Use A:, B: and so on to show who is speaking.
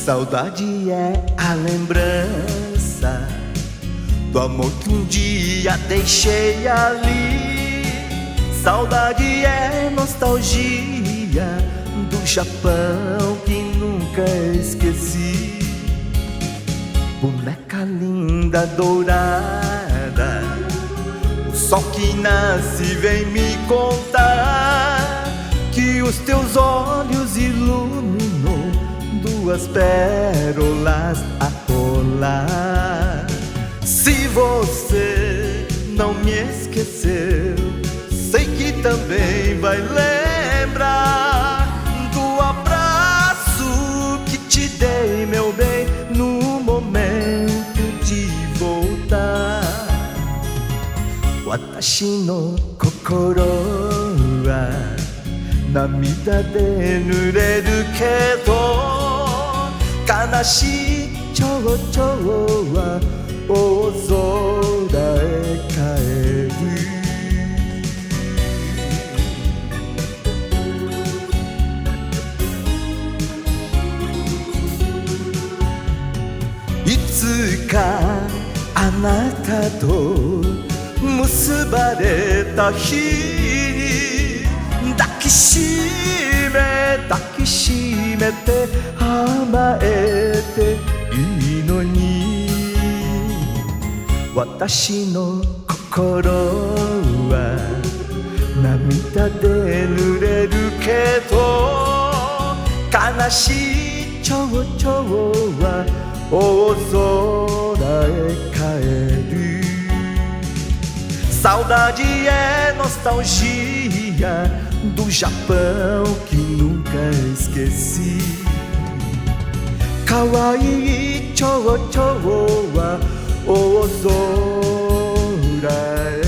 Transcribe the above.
A: Saudade é a lembrança do amor que um dia deixei ali. Saudade é nostalgia do Japão que nunca esqueci. Boneca linda dourada, o sol que nasce vem me contar que os teus olhos iluminou duas pérolas a rolar. Se você não me esqueceu, sei que também vai lembrar do abraço que te dei, meu bem, no momento de voltar. Watashi no kokoro wa涙で濡れるけど、悲しい蝶々は大空へ帰る。いつかあなたと結ばれた日に抱きしめて甘えていいのに、私の心は涙で濡れるけど、悲しい蝶々は大空へ帰る。Saudade é nostalgia do Japão que nunca esqueci. Kawaii 蝶々は大空へ